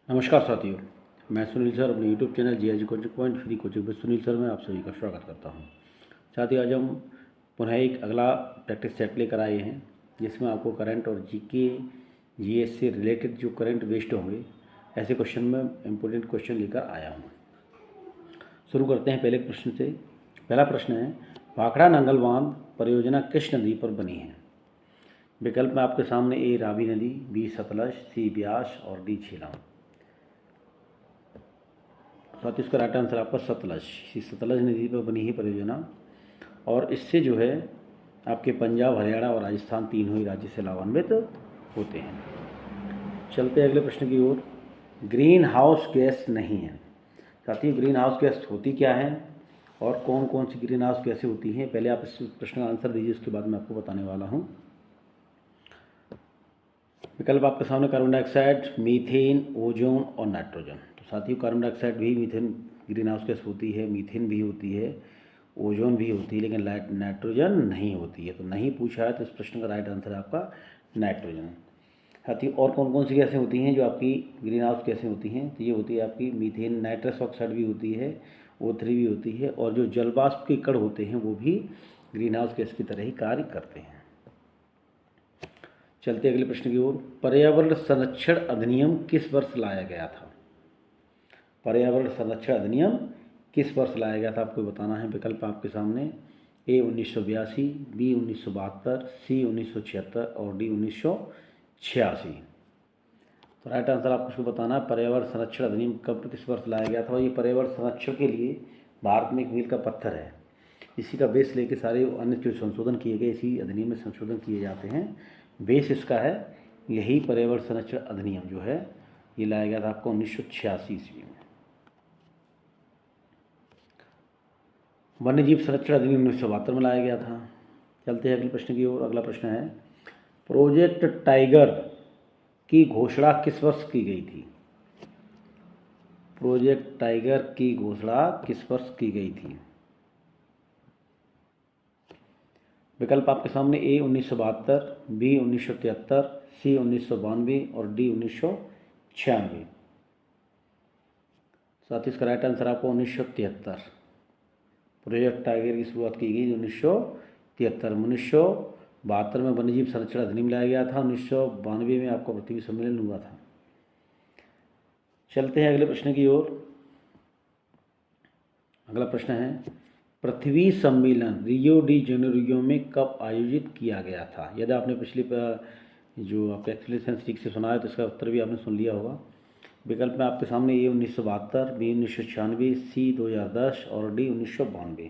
नमस्कार साथियों, मैं सुनील सर अपने YouTube channel GSG coaching point free coaching with Sunil sir में आप सभी का स्वागत करता हूं। साथियों, आज हम पुनः एक अगला प्रैक्टिस सेट लेकर आए हैं जिसमें आपको करंट और जीके जीएस से रिलेटेड जो करंट वेस्ट होंगे ऐसे क्वेश्चन में इम्पोर्टेंट क्वेश्चन लेकर आया हूँ। शुरू करते हैं पहले प्रश्न से। पहला प्रश्न है, भाखड़ा नंगल बांध परियोजना किस नदी पर बनी है? विकल्प में आपके सामने ए रावी नदी, बी सतलज, सी ब्यास और डी झेलम। साथ ही इसका राइट आंसर आपका सतलज। सतलज नदी पर बनी है परियोजना और इससे जो है आपके पंजाब, हरियाणा और राजस्थान तीनों ही राज्य से लाभान्वित होते हैं। चलते हैं अगले प्रश्न की ओर। ग्रीन हाउस गैस नहीं है। साथियों, ग्रीन हाउस गैस होती क्या है और कौन कौन सी ग्रीन हाउस गैसें होती हैं, पहले आप इस प्रश्न का आंसर दीजिए, उसके बाद मैं आपको बताने वाला हूँ। विकल्प आपके सामने कार्बन डाइऑक्साइड, मीथेन, ओजोन और नाइट्रोजन। तो साथियों, कार्बन डाइऑक्साइड भी मीथेन ग्रीन हाउस गैस होती है, मीथेन भी होती है, ओजोन भी होती है, लेकिन नाइट्रोजन नहीं होती है। तो नहीं पूछा है, तो इस प्रश्न का राइट आंसर है आपका नाइट्रोजन। साथियों, और कौन कौन सी गैसें होती हैं जो आपकी ग्रीन हाउस गैसें होती हैं? तो ये होती है आपकी मीथेन, नाइट्रस ऑक्साइड भी होती है, O3 भी होती है, और जो जल वाष्प के कण होते हैं वो भी ग्रीन हाउस गैस की तरह ही कार्य करते हैं। चलते अगले प्रश्न की ओर। पर्यावरण संरक्षण अधिनियम किस वर्ष लाया गया था? पर्यावरण संरक्षण अधिनियम किस वर्ष लाया गया था, आपको बताना है। विकल्प आपके सामने ए 1982, बी 1972, सी 1976 और डी 1986। तो राइट आंसर आपको इसको बताना है। पर्यावरण संरक्षण अधिनियम कब किस वर्ष लाया गया था? और ये पर्यावरण संरक्षण के लिए भारत में एक मील का पत्थर है। इसी का बेस लेके सारे अन्य जो संशोधन किए गए, इसी अधिनियम में संशोधन किए जाते हैं। बेस इसका है यही पर्यावरण संरक्षण अधिनियम जो है ये लाया गया था आपको 1986 ईस्वी में। वन्यजीव संरक्षण अधिनियम 1972 में लाया गया था। चलते हैं अगले प्रश्न की ओर। अगला प्रश्न है, प्रोजेक्ट टाइगर की घोषणा किस वर्ष की गई थी? प्रोजेक्ट टाइगर की घोषणा किस वर्ष की गई थी? विकल्प आपके सामने ए 1972, बी 1973, सी 1992 और डी 1996। साथ ही इसका राइट आंसर आपको 1973। प्रोजेक्ट टाइगर की शुरुआत की गई 1973 में। 1972 में वन्यजीव संरक्षण अधिनियम लाया गया था। 1992 में आपका पृथ्वी सम्मेलन हुआ था। चलते हैं अगले प्रश्न की ओर। अगला प्रश्न है, पृथ्वी सम्मेलन रियो डी जेनेरियो में कब आयोजित किया गया था? यदि आपने पिछली जो आपका एक्सप्लेनेशन ठीक से सुना है तो इसका उत्तर भी आपने सुन लिया होगा। विकल्प में आपके सामने ए 1972, बी 1996, सी 2010 और डी 1992।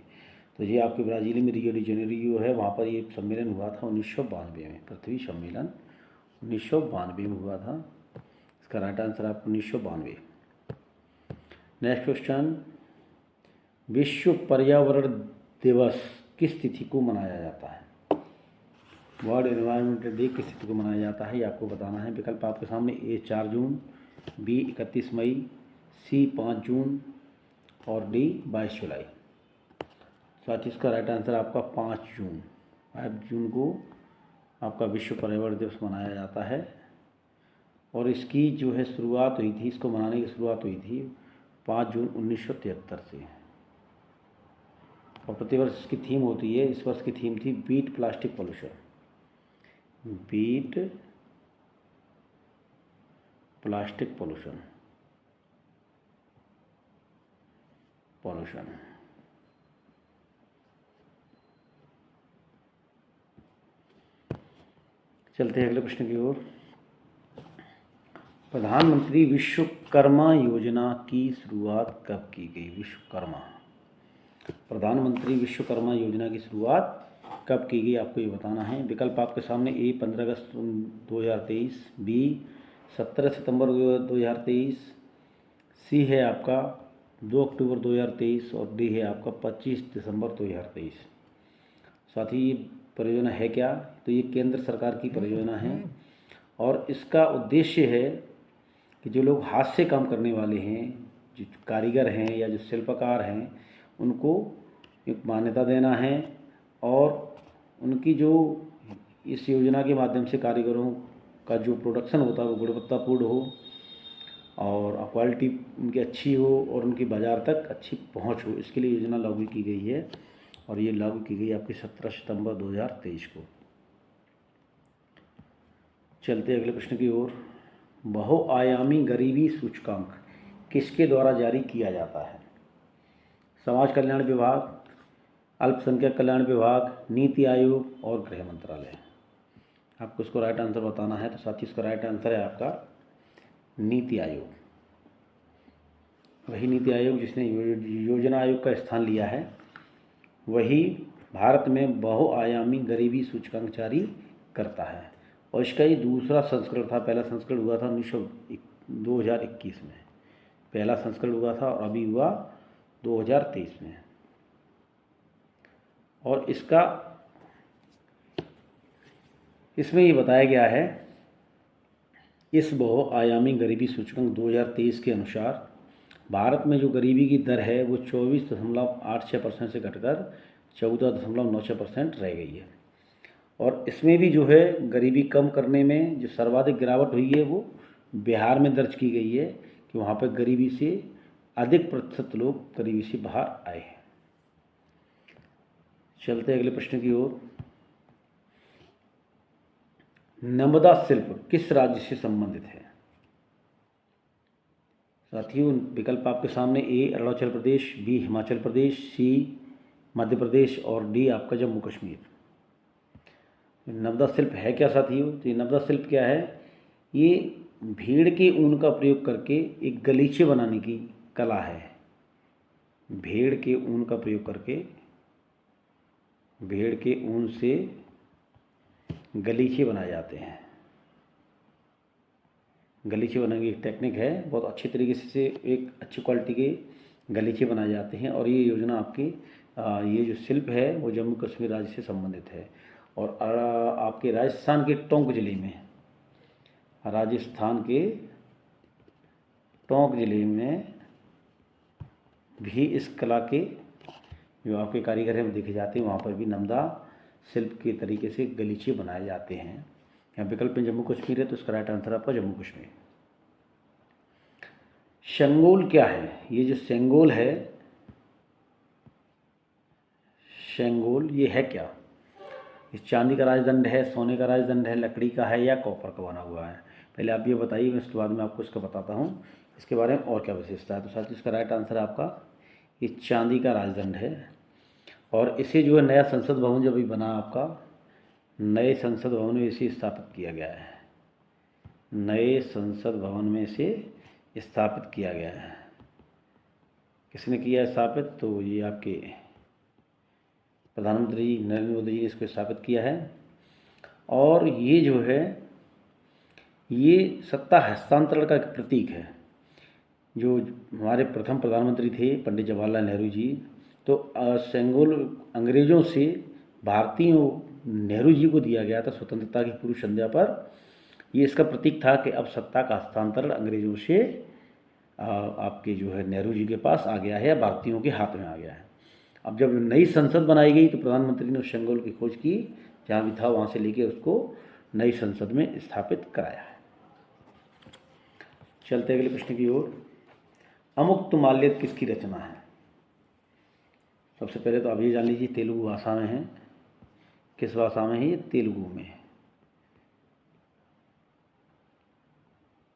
तो ये आपके ब्राज़ील में रियो डी जेनेरियो है, वहाँ पर ये सम्मेलन हुआ था 1992 में। पृथ्वी सम्मेलन 1992 में हुआ था। इसका राइट आंसर आपको 1992। नेक्स्ट क्वेश्चन, विश्व पर्यावरण दिवस किस तिथि को मनाया जाता है? वर्ल्ड एनवायरनमेंटल डे किस तिथि को मनाया जाता है, ये आपको बताना है। विकल्प आपके सामने ए 4 जून, बी 31 मई, सी 5 जून और डी 22 जुलाई। साथ ही इसका राइट आंसर आपका 5 जून। 5 जून को आपका विश्व पर्यावरण दिवस मनाया जाता है और इसकी जो है शुरुआत हुई थी, इसको मनाने की शुरुआत हुई थी 5 जून 1973 से। और प्रतिवर्ष इसकी थीम होती है, इस वर्ष की थीम थी beat plastic pollution. Beat plastic pollution. चलते हैं अगले प्रश्न की ओर। प्रधानमंत्री विश्वकर्मा योजना की शुरुआत कब की गई? विश्वकर्मा, प्रधानमंत्री विश्वकर्मा योजना की शुरुआत कब की गई, आपको ये बताना है। विकल्प आपके सामने ए 15 अगस्त 2023, बी 17 सितंबर 2023, सी है आपका 2 अक्टूबर 2023 और डी है आपका 25 दिसंबर 2023। साथ ही ये परियोजना है क्या? तो ये केंद्र सरकार की परियोजना है और इसका उद्देश्य है कि जो लोग हाथ से काम करने वाले हैं, जो कारीगर हैं या जो शिल्पकार हैं, उनको एक मान्यता देना है और उनकी जो इस योजना के माध्यम से कारीगरों का जो प्रोडक्शन होता है वो गुणवत्तापूर्ण हो और क्वालिटी उनकी अच्छी हो और उनकी बाज़ार तक अच्छी पहुंच हो, इसके लिए योजना लागू की गई है। और ये लागू की गई आपकी 17 सितंबर 2023 को। चलते अगले प्रश्न की ओर। बहुआयामी गरीबी सूचकांक किसके द्वारा जारी किया जाता है? समाज कल्याण विभाग, अल्पसंख्यक कल्याण विभाग, नीति आयोग और गृह मंत्रालय। आपको इसको राइट आंसर बताना है, तो साथी इसका राइट आंसर है आपका नीति आयोग। वही नीति आयोग जिसने योजना आयोग का स्थान लिया है, वही भारत में बहुआयामी गरीबी सूचकांक जारी करता है। और इसका ये दूसरा संस्करण था। पहला संस्करण हुआ था 2021 में, पहला संस्करण हुआ था, और अभी हुआ 2023 में। और इसमें ये बताया गया है, इस बहुआयामी गरीबी सूचकांक 2023 के अनुसार भारत में जो गरीबी की दर है वो 24.86% से घटकर 14.96% रह गई है। और इसमें भी जो है गरीबी कम करने में जो सर्वाधिक गिरावट हुई है वो बिहार में दर्ज की गई है, कि वहाँ पर गरीबी से अधिक प्रतिशत लोग गरीबी से बाहर आए हैं। चलते अगले प्रश्न की ओर। नर्मदा शिल्प किस राज्य से संबंधित है? साथियों, विकल्प आपके सामने: ए अरुणाचल प्रदेश, बी हिमाचल प्रदेश, सी मध्य प्रदेश और डी आपका जम्मू कश्मीर। नर्मदा शिल्प है क्या साथियों? तो ये नर्मदा शिल्प क्या है? ये भेड़ के ऊन का प्रयोग करके एक गलीचे बनाने की कला है। भेड़ के ऊन का प्रयोग करके भेड़ के ऊन से गलीचे बनाए जाते हैं। गलीचे बनाने की एक टेक्निक है, बहुत अच्छी तरीके से एक अच्छी क्वालिटी के गलीचे बनाए जाते हैं। और ये योजना आपकी ये जो शिल्प है वो जम्मू कश्मीर राज्य से संबंधित है। और आपके राजस्थान के टोंक ज़िले में, राजस्थान के टोंक ज़िले में भी इस कला के जो आपके कारीगर हैं वो देखे जाते हैं। वहाँ पर भी नर्मदा शिल्प के तरीके से गलीचे बनाए जाते हैं। यहाँ विकल्प में जम्मू कश्मीर है, तो इसका राइट आंसर आपका जम्मू कश्मीर। सेंगोल क्या है? ये जो सेंगोल है, सेंगोल ये है क्या? ये चांदी का राजदंड है, सोने का राजदंड है, लकड़ी का है या कॉपर का बना हुआ है? पहले आप ये बताइए, मैं उसके बाद में आपको इसका बताता हूँ इसके बारे में और क्या विशेषता है। तो साथियों, इसका राइट आंसर आपका ये चांदी का राजदंड है। और इसे जो है नया संसद भवन जब भी बना आपका, नए संसद भवन में इसे स्थापित किया गया है। नए संसद भवन में इसे स्थापित किया गया है। किसने किया है स्थापित? तो ये आपके प्रधानमंत्री नरेंद्र मोदी जी ने इसको स्थापित किया है। और ये जो है ये सत्ता हस्तांतरण का एक प्रतीक है। जो हमारे प्रथम प्रधानमंत्री थे पंडित जवाहरलाल नेहरू जी, तो सेंगोल अंग्रेज़ों से भारतीयों नेहरू जी को दिया गया था स्वतंत्रता की पूर्व संध्या पर। ये इसका प्रतीक था कि अब सत्ता का हस्तांतरण अंग्रेज़ों से आपके जो है नेहरू जी के पास आ गया है, भारतीयों के हाथ में आ गया है। अब जब नई संसद बनाई गई तो प्रधानमंत्री ने उस सेंगोल की खोज की, जहाँ भी था वहाँ से लेके उसको नई संसद में स्थापित कराया है। चलते अगले प्रश्न की ओर। अमुक्तमाल्यद किसकी रचना है? सबसे पहले तो आप ये जान लीजिए तेलुगु भाषा में है। किस भाषा में है? ये तेलुगु में है,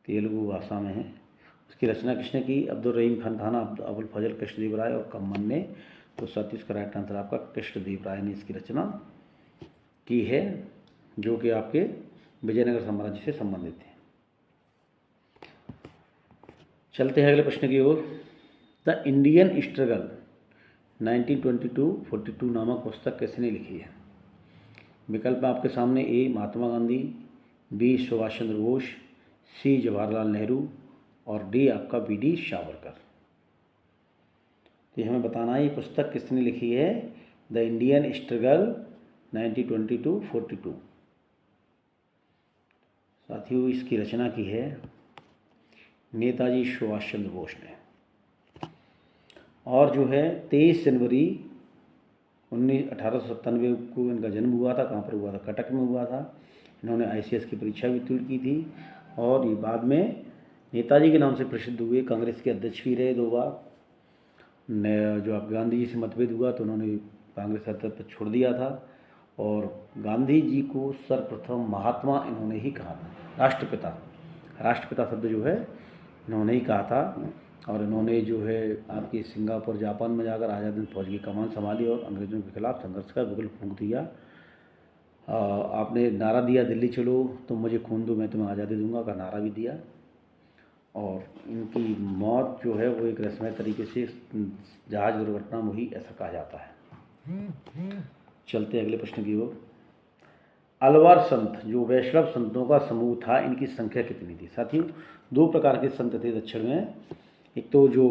तेलुगु भाषा में है। उसकी रचना किसने की? अब्दुल रहीम खान खाना, अबुल फजल कृष्णदेव राय और कम्मन ने। तो सतीश का राइट आंसर आपका कृष्णदेव राय ने इसकी रचना की है, जो कि आपके विजयनगर साम्राज्य से संबंधित है। चलते हैं अगले प्रश्न की ओर। द इंडियन स्ट्रगल 1922-42 नामक पुस्तक किसने लिखी है? विकल्प आपके सामने: ए महात्मा गांधी, बी सुभाष चंद्र बोस, सी जवाहरलाल नेहरू और डी आपका बी.डी. सावरकर। तो हमें बताना है ये पुस्तक किसने लिखी है। The Indian struggle 1922-42। साथियों, इसकी रचना की है नेताजी सुभाष चंद्र बोस ने। और जो है 23 जनवरी 1897 को इनका जन्म हुआ था। कहाँ पर हुआ था? कटक में हुआ था। इन्होंने ICS की परीक्षा भी उत्तीर्ण की थी। और ये बाद में नेताजी के नाम से प्रसिद्ध हुए, कांग्रेस के अध्यक्ष भी रहे 2 बार। जो आप गांधी जी से मतभेद हुआ तो उन्होंने कांग्रेस अध्यक्ष छोड़ दिया था, और गांधी जी को सर्वप्रथम महात्मा इन्होंने ही कहा था, राष्ट्रपिता। राष्ट्रपिता शब्द जो है इन्होंने ही कहा था, और इन्होंने जो है आपकी सिंगापुर जापान में जाकर आज़ाद हिंद फौज की कमान संभाली और अंग्रेज़ों के खिलाफ संघर्ष का बिगुल फूंक दिया। आपने नारा दिया, दिल्ली चलो तुम मुझे खून दो मैं तुम्हें आज़ादी दूंगा का नारा भी दिया। और इनकी मौत जो है वो एक रस्मी तरीके से जहाज दुर्घटना में हुई, ऐसा कहा जाता है। चलते हैं अगले प्रश्न की ओर। अलवर संत जो वैष्णव संतों का समूह था, इनकी संख्या कितनी थी? साथियों, 2 प्रकार के संत थे दक्षिण में। एक तो जो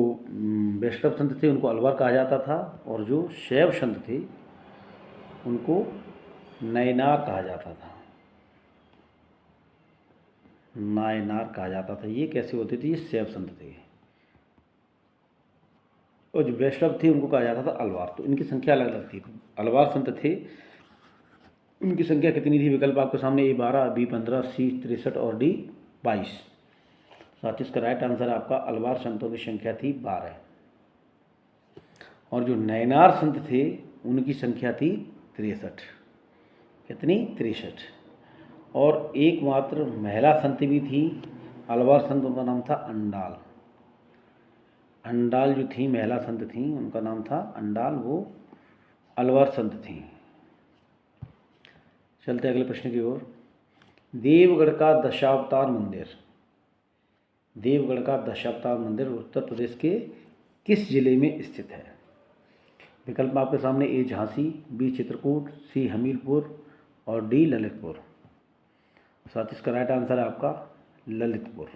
वैष्णव संत थे उनको अलवर कहा जाता था, और जो शैव संत थे उनको नयनार कहा जाता था। नायनार कहा जाता था। ये कैसे होते थे? ये शैव संत थे, और जो वैष्णव थे उनको कहा जाता था अलवार। तो इनकी संख्या अलग अलग थी। अलवार संत थे, उनकी संख्या कितनी थी? विकल्प आपके सामने A12, B15, C 63 और D 22। साथ ही इसका राइट आंसर आपका अलवार संतों की संख्या थी 12। और जो नयनार संत थे उनकी संख्या थी 63। कितनी? 63। और एकमात्र महिला संत भी थी अलवार संत, उनका नाम था अंडाल। अंडाल जो थी महिला संत थी, उनका नाम था अंडाल, वो अलवर संत थी। चलते अगले प्रश्न की ओर। देवगढ़ का दशावतार मंदिर, देवगढ़ का दशावतार मंदिर उत्तर प्रदेश के किस जिले में स्थित है? विकल्प आपके सामने A Jhansi, B Chitrakoot, C Hamirpur और D ललितपुर। साथ इसका राइट आंसर है आपका ललितपुर।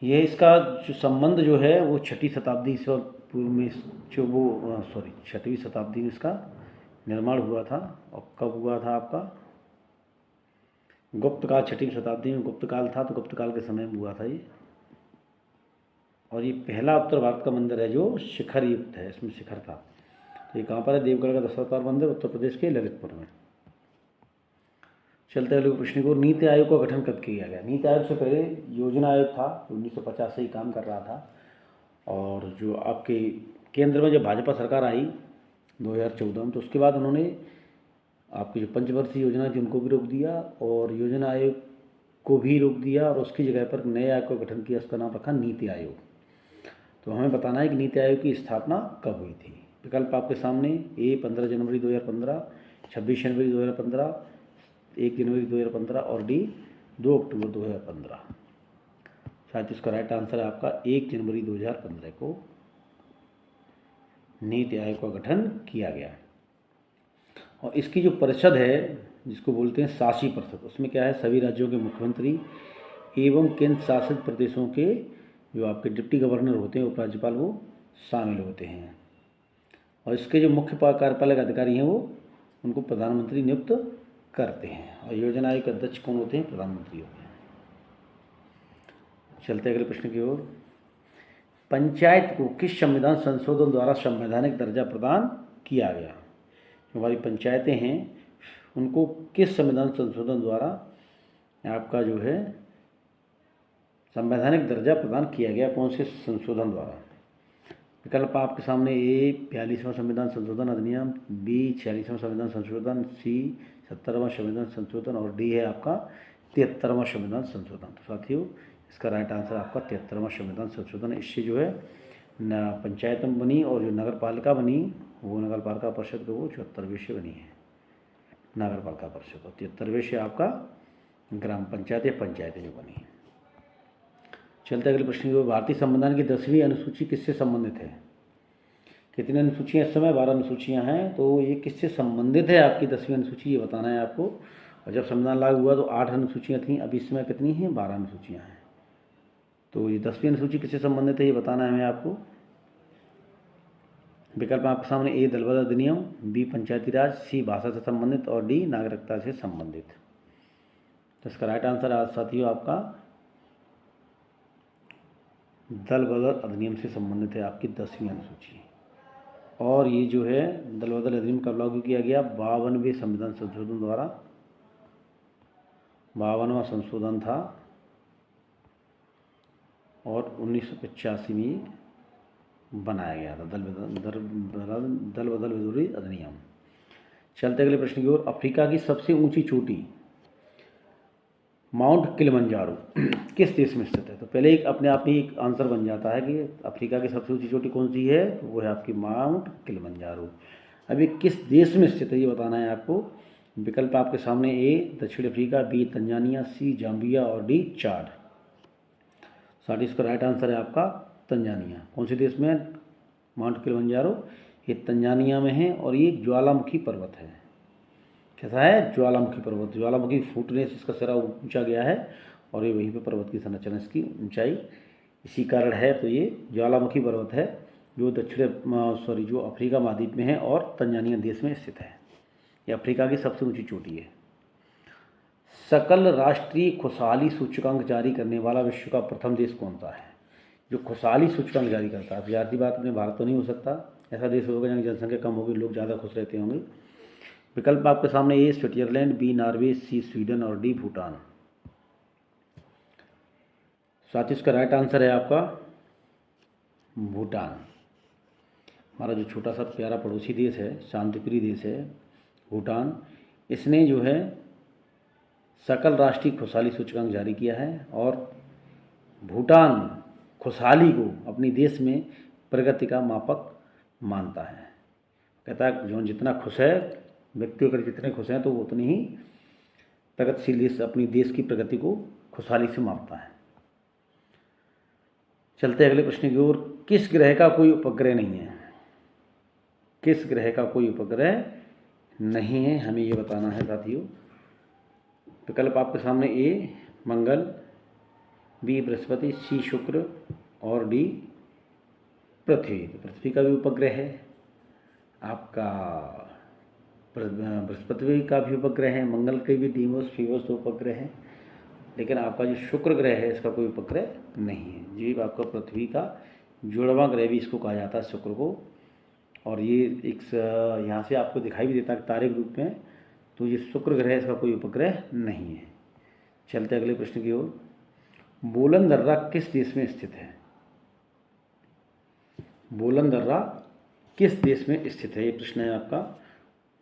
यह इसका जो संबंध जो है वो 6वीं शताब्दी ईसा पूर्व में, जो वो 6वीं शताब्दी में इसका निर्माण हुआ था। और कब हुआ था आपका? गुप्त काल, 6वीं शताब्दी में गुप्त काल था, तो गुप्त काल के समय में हुआ था ये। और ये पहला उत्तर भारत का मंदिर है जो शिखर युक्त है, इसमें शिखर था। तो ये कहाँ पर है? देवगढ़ का दशावतार मंदिर उत्तर प्रदेश के ललितपुर में। चलते अगले प्रश्न को। नीति आयोग का गठन कब किया गया? नीति आयोग से पहले योजना आयोग था, 1950 से ही काम कर रहा था। और जो आपके केंद्र में जब भाजपा सरकार आई 2014 में, तो उसके बाद उन्होंने आपकी जो पंचवर्षीय योजना थी उनको भी रोक दिया, और योजना आयोग को भी रोक दिया, और उसकी जगह पर नए आयोग का गठन किया, उसका नाम रखा नीति आयोग। तो हमें बताना है कि नीति आयोग की स्थापना कब हुई थी। विकल्प आपके सामने A 15 जनवरी 2015, 26 जनवरी 2015, 1 जनवरी 2015 और D 2 अक्टूबर 2015। शायद इसका राइट आंसर है आपका 1 जनवरी 2015 को नीति आयोग का गठन किया गया। और इसकी जो परिषद है जिसको बोलते हैं शासी परिषद, उसमें क्या है? सभी राज्यों के मुख्यमंत्री एवं केंद्र शासित प्रदेशों के जो आपके डिप्टी गवर्नर होते हैं, उपराज्यपाल, वो शामिल होते हैं। और इसके जो मुख्य कार्यपालक अधिकारी हैं वो उनको प्रधानमंत्री नियुक्त करते हैं। और योजना आयोग के अध्यक्ष कौन होते हैं? प्रधानमंत्री होते हैं। चलते अगले प्रश्न की ओर। पंचायत को किस संविधान संशोधन द्वारा संवैधानिक दर्जा प्रदान किया गया? जो हमारी पंचायतें हैं उनको किस संविधान संशोधन द्वारा आपका जो है संवैधानिक दर्जा प्रदान किया गया? कौन से संशोधन द्वारा? विकल्प आपके सामने A 42वां संविधान संशोधन अधिनियम, B 46वां संविधान संशोधन, C 70वां संविधान संशोधन और D है आपका 73वां संविधान संशोधन। तो साथियों, इसका राइट आंसर आपका 73वां संविधान संशोधन। इससे जो है पंचायत बनी, और जो नगर पालिका बनी वो नगर पालिका परिषद वो 74वें से बनी है नगर पालिका परिषद, और 73वें से आपका ग्राम पंचायत या पंचायतें जो बनी है। चलते अगले प्रश्न की ओर। भारतीय संविधान की 10वीं अनुसूची किससे संबंधित है? कितनी अनुसूचियाँ इस समय? 12 अनुसूचियाँ हैं। तो ये किससे संबंधित है आपकी 10वीं अनुसूची, ये बताना है आपको। और जब संविधान लागू हुआ तो 8 अनुसूचियाँ थीं, अभी इस समय कितनी हैं? 12 अनुसूचियाँ हैं। तो ये 10वीं अनुसूची किससे संबंधित है ये बताना है हमें आपको। विकल्प आपके सामने A दल बदल अधिनियम, B पंचायती राज, C भाषा से संबंधित और D नागरिकता से संबंधित। तो इसका राइट आंसर आज साथियों आपका दल बदल अधिनियम से संबंधित है आपकी 10वीं अनुसूची। और ये जो है दल बदल अधिनियम कब लागू किया गया? 52वें संविधान संशोधन द्वारा। 52वां संशोधन था और 1985 में ये बनाया गया था दल बदल विरोधी अधिनियम। चलते अगले प्रश्न की ओर। अफ्रीका की सबसे ऊंची चोटी माउंट किलिमंजारो किस देश में स्थित है? तो पहले एक अपने आप ही एक आंसर बन जाता है कि अफ्रीका की सबसे ऊंची चोटी कौन सी है, तो वो है आपकी माउंट किलिमंजारो। अब ये किस देश में स्थित है ये बताना है आपको। विकल्प आपके सामने: ए दक्षिण अफ्रीका, बी तंजानिया, सी जाम्बिया और डी चाड। साथ ही इसका राइट आंसर है आपका तंजानिया। कौन से देश में है माउंट किलिमंजारो? ये तंजानिया में है और ये ज्वालामुखी पर्वत है। कैसा है? ज्वालामुखी पर्वत। ज्वालामुखी फूटने से इसका सिरा ऊंचा गया है और ये वहीं पे पर्वत की संरचना, इसकी ऊंचाई इसी कारण है। तो ये ज्वालामुखी पर्वत है जो जो अफ्रीका महाद्वीप में है और तंजानिया देश में स्थित है। ये अफ्रीका की सबसे ऊंची चोटी है। सकल राष्ट्रीय खुशहाली सूचकांक जारी करने वाला विश्व का प्रथम देश कौन सा है? जो खुशहाली सूचकांक जारी करता है, ज़ाहिर सी बात अपने भारत तो नहीं हो सकता, ऐसा देश होगा जहाँ जनसंख्या कम होगी, लोग ज़्यादा खुश रहते होंगे। विकल्प आपके सामने: ए स्विट्जरलैंड, बी नॉर्वे, सी स्वीडन और डी भूटान। साथ ही इसका राइट आंसर है आपका भूटान। हमारा जो छोटा सा प्यारा पड़ोसी देश है, शांतिप्रिय देश है भूटान, इसने जो है सकल राष्ट्रीय खुशहाली सूचकांक जारी किया है और भूटान खुशहाली को अपनी देश में प्रगति का मापक मानता है। कहता है जो जितना खुश है व्यक्ति, अगर जितने खुश हैं तो वो उतनी ही प्रगतिशील देश अपनी देश की प्रगति को खुशहाली से मापता है। चलते अगले प्रश्न की ओर। किस ग्रह का कोई उपग्रह नहीं है? किस ग्रह का कोई उपग्रह नहीं है, हमें ये बताना है साथियों। विकल्प आपके सामने: ए मंगल, बी बृहस्पति, सी शुक्र और डी पृथ्वी। पृथ्वी का भी उपग्रह है आपका, बृहस्पति का भी उपग्रह है, मंगल के भी डीमोस फीवोस उपग्रह है, लेकिन आपका जो शुक्र ग्रह है इसका कोई उपग्रह नहीं है। जी आपका पृथ्वी का जुड़वां ग्रह भी इसको कहा जाता है, शुक्र को। और ये एक यहाँ से आपको दिखाई भी देता है तारे के रूप में, तो ये शुक्र ग्रह इसका कोई उपग्रह नहीं है। चलते अगले प्रश्न की ओर। बोलन दर्रा किस देश में स्थित है? बोलन दर्रा किस देश में स्थित है, ये प्रश्न है आपका।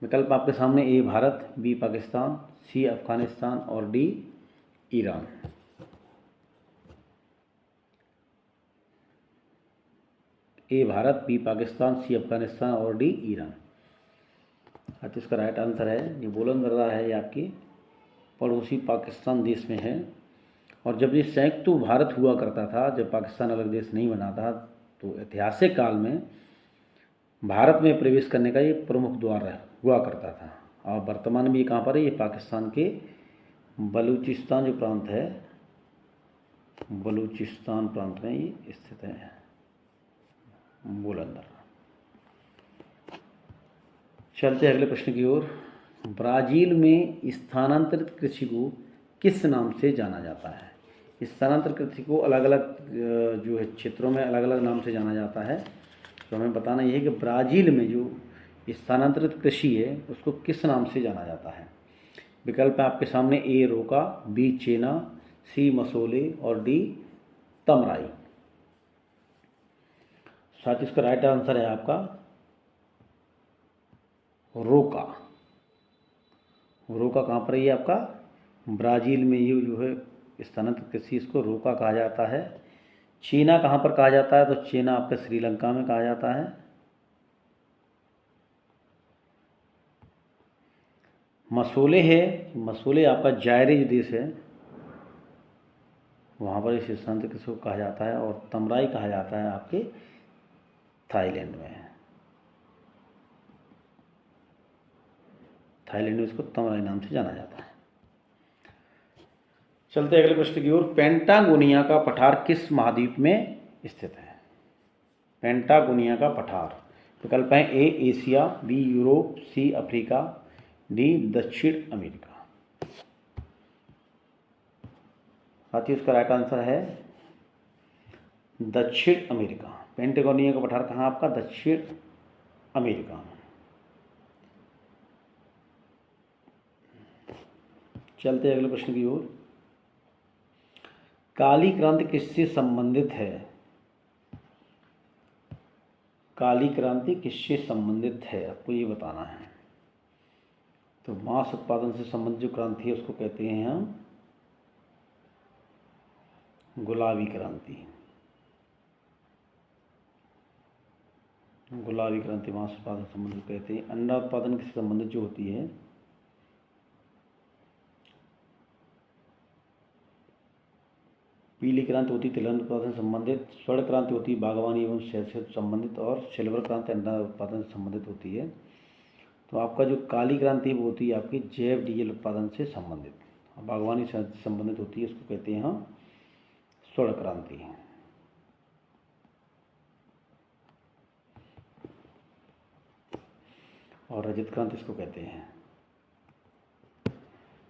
विकल्प आपके सामने: ए भारत, बी पाकिस्तान, सी अफगानिस्तान और डी ईरान। ए भारत, बी पाकिस्तान, सी अफगानिस्तान और डी ईरान। तो इसका राइट आंसर है ये बोलन दर्रा है, ये आपकी पड़ोसी पाकिस्तान देश में है। और जब ये संयुक्त भारत हुआ करता था, जब पाकिस्तान अलग देश नहीं बना था, तो ऐतिहासिक काल में भारत में प्रवेश करने का ये प्रमुख द्वार हुआ करता था। और वर्तमान में ये कहाँ पर है? ये पाकिस्तान के बलूचिस्तान जो प्रांत है, बलूचिस्तान प्रांत में ये स्थित है बोलन दर्रा। चलते अगले प्रश्न की ओर। ब्राज़ील में स्थानांतरित कृषि को किस नाम से जाना जाता है? स्थानांतरित कृषि को अलग अलग जो है क्षेत्रों में अलग अलग नाम से जाना जाता है। तो हमें बताना यह है कि ब्राज़ील में जो स्थानांतरित कृषि है उसको किस नाम से जाना जाता है। विकल्प है आपके सामने: ए रोका, बी चेना, सी मसोले और डी तमराई। साथ ही इसका राइट आंसर है आपका रोका। रोका कहाँ पर है? ये आपका ब्राज़ील में ये जो है स्थानांतरित कृषि, इसको रोका कहा जाता है। चीना कहाँ पर कहा जाता है? तो चीना आपका श्रीलंका में कहा जाता है। मसोले है, मसोले आपका जायरे जो देश है वहाँ पर इस स्थानांतरित कृषि को कहा जाता है। और तमराई कहा जाता है आपके थाईलैंड में। थाईलैंड में इसको तमराई नाम से जाना जाता है। चलते अगले प्रश्न की ओर। पेंटागोनिया का पठार किस महाद्वीप में स्थित है? पेंटागोनिया का पठार। विकल्प हैं: A Asia, B Europe, C Africa, D दक्षिण अमेरिका। साथ ही उसका राइट आंसर है दक्षिण अमेरिका। पेंटागोनिया का पठार कहाँ आपका? दक्षिण अमेरिका में। चलते अगले प्रश्न की ओर। काली क्रांति किससे संबंधित है? काली क्रांति किससे संबंधित है, आपको ये बताना है। तो मांस उत्पादन से संबंधित जो क्रांति है उसको कहते हैं हम गुलाबी क्रांति। गुलाबी क्रांति मांस उत्पादन से संबंधित कहते हैं। अंडा उत्पादन से संबंधित जो होती है पीली क्रांति होती है तिलहन उत्पादन से संबंधित। स्वर्ण क्रांति होती है बागवानी एवं शहद से संबंधित। और सिल्वर क्रांति अंडा उत्पादन से संबंधित होती है। तो आपका जो काली क्रांति है वो होती है आपकी जैव डीजल उत्पादन से संबंधित, बागवानी से संबंधित होती है, इसको कहते हैं हम स्वर्ण क्रांति। और रजत क्रांति इसको कहते हैं।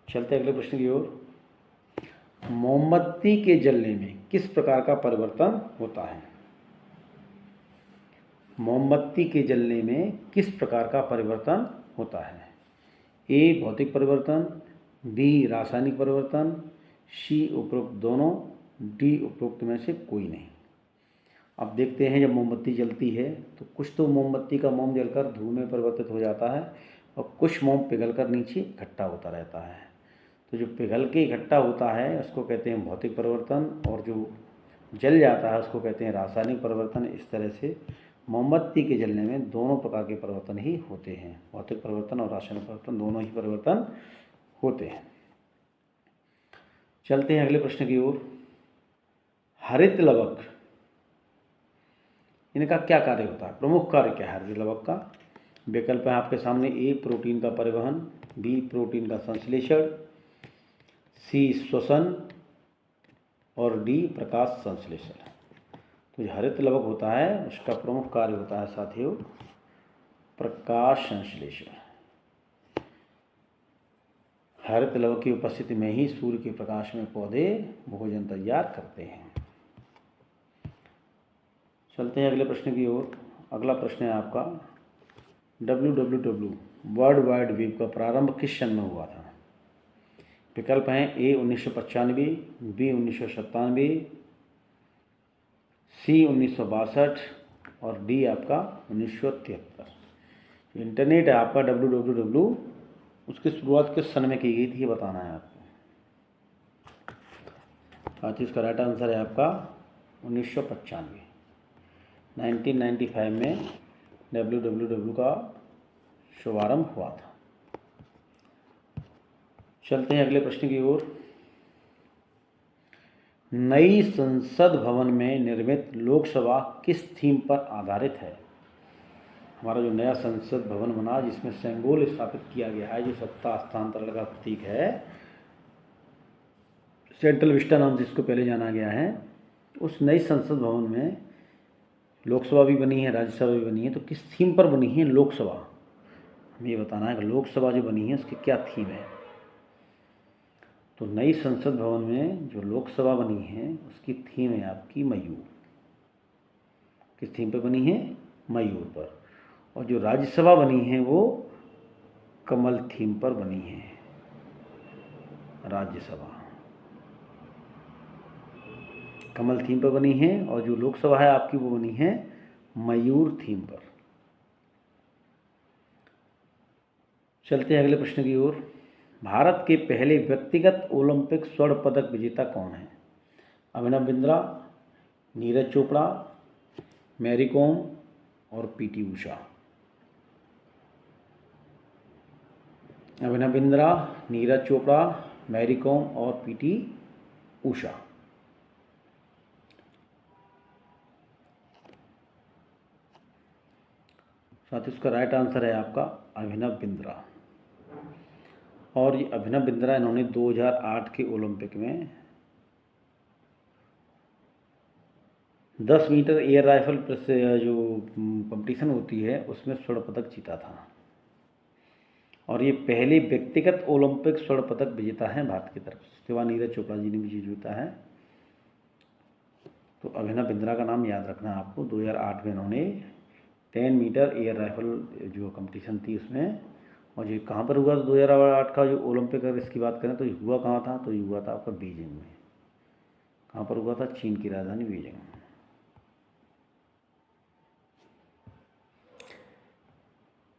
चलते अगले प्रश्न की ओर। मोमबत्ती के जलने में किस प्रकार का परिवर्तन होता है? मोमबत्ती के जलने में किस प्रकार का परिवर्तन होता है? ए भौतिक परिवर्तन, बी रासायनिक परिवर्तन, सी उपरोक्त दोनों, डी उपरोक्त में से कोई नहीं। अब देखते हैं, जब मोमबत्ती जलती है तो कुछ तो मोमबत्ती का मोम जलकर धूएं में परिवर्तित हो जाता है और कुछ मोम पिघलकर नीचे इकट्ठा होता रहता है। तो जो पिघल के इकट्ठा होता है उसको कहते हैं भौतिक परिवर्तन, और जो जल जाता है उसको कहते हैं रासायनिक परिवर्तन। इस तरह से मोमबत्ती के जलने में दोनों प्रकार के परिवर्तन ही होते हैं, भौतिक परिवर्तन और रासायनिक परिवर्तन, दोनों ही परिवर्तन होते हैं। चलते हैं अगले प्रश्न की ओर। हरित लवक, इनका क्या कार्य होता है? प्रमुख कार्य क्या है हरित लवक का? विकल्प है आपके सामने। ए प्रोटीन का परिवहन, बी प्रोटीन का संश्लेषण, सी श्वसन, और डी प्रकाश संश्लेषण। तो जो हरित लवक होता है उसका प्रमुख कार्य होता है साथियों प्रकाश संश्लेषण। हरित लवक की उपस्थिति में ही सूर्य के प्रकाश में पौधे भोजन तैयार करते हैं। चलते हैं अगले प्रश्न की ओर। अगला प्रश्न है आपका, WWW वर्ल्ड वाइड वेब का प्रारंभ किस सन में हुआ था? विकल्प हैं। ए 1995, बी 1997, सी 1962 और डी आपका 1973। इंटरनेट है आपका WWW, उसकी शुरुआत किस सन में की गई थी ये बताना है आपको। आज इसका राइट आंसर है आपका 1995। 1995 में WWW का शुभारंभ हुआ था। चलते हैं अगले प्रश्न की ओर। नई संसद भवन में निर्मित लोकसभा किस थीम पर आधारित है? हमारा जो नया संसद भवन बना जिसमें सेंगोल स्थापित किया गया है, जो सत्ता हस्तांतरण का प्रतीक है, सेंट्रल विस्टा नाम से इसको पहले जाना गया है, उस नई संसद भवन में लोकसभा भी बनी है, राज्यसभा भी बनी है। तो किस थीम पर बनी है लोकसभा, हमें ये बताना है कि लोकसभा जो बनी है उसकी क्या थीम है। तो नई संसद भवन में जो लोकसभा बनी है उसकी थीम है आपकी मयूर। किस थीम पर बनी है? मयूर पर। और जो राज्यसभा बनी है वो कमल थीम पर बनी है, राज्यसभा कमल थीम पर बनी है। और जो लोकसभा है आपकी वो बनी है मयूर थीम पर। चलते हैं अगले प्रश्न की ओर। भारत के पहले व्यक्तिगत ओलंपिक स्वर्ण पदक विजेता कौन है? अभिनव बिंद्रा, नीरज चोपड़ा, मैरी कॉम और PT Usha. Abhinav Bindra, Neeraj Chopra, Mary com और पीटी उषा। साथ ही उसका राइट आंसर है आपका अभिनव बिंद्रा। और ये अभिनव बिंद्रा इन्होंने 2008 के ओलंपिक में 10 मीटर एयर राइफल जो कंपटीशन होती है उसमें स्वर्ण पदक जीता था। और ये पहले व्यक्तिगत ओलंपिक स्वर्ण पदक विजेता हैं भारत की तरफ से। सिवा नीरज चोपड़ा जी ने भी जीता है। तो अभिनव बिंद्रा का नाम याद रखना है आपको। 2008 में इन्होंने 10 मीटर एयर राइफल जो कंपटीशन थी उसमें, और ये कहाँ पर हुआ था 2008 का जो ओलंपिक, अगर इसकी बात करें तो ये हुआ कहाँ था? तो ये हुआ था आपका बीजिंग में। कहाँ पर हुआ था? चीन की राजधानी बीजिंग।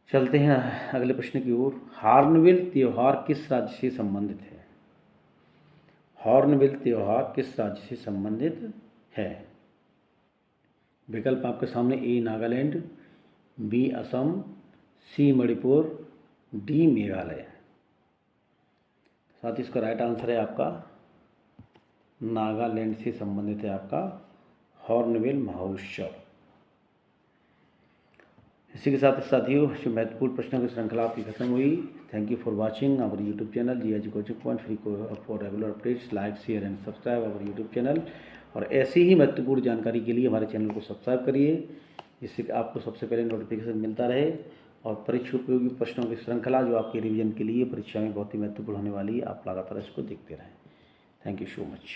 चलते हैं अगले प्रश्न की ओर। हॉर्नबिल त्योहार किस राज्य से संबंधित है? हॉर्नबिल त्योहार किस राज्य से संबंधित है? विकल्प आपके सामने: ए नागालैंड, बी असम, सी मणिपुर, डी मेघालय। साथ ही इसका राइट आंसर है आपका नागालैंड से संबंधित है आपका हॉर्नबिल महोत्सव। इसी के साथ साथियों जो महत्वपूर्ण प्रश्नों की श्रृंखला आपकी खत्म हुई। Thank you for watching our YouTube channel GIG coaching point free for regular updates. Like share and subscribe our YouTube channel. और ऐसी ही महत्वपूर्ण जानकारी के लिए हमारे चैनल को सब्सक्राइब करिए, जिससे आपको सबसे पहले नोटिफिकेशन मिलता रहे। और परीक्षा उपयोगी प्रश्नों की श्रृंखला जो आपके रिवीजन के लिए परीक्षा में बहुत ही महत्वपूर्ण होने वाली है, आप लगातार इसको देखते रहें। Thank you so much.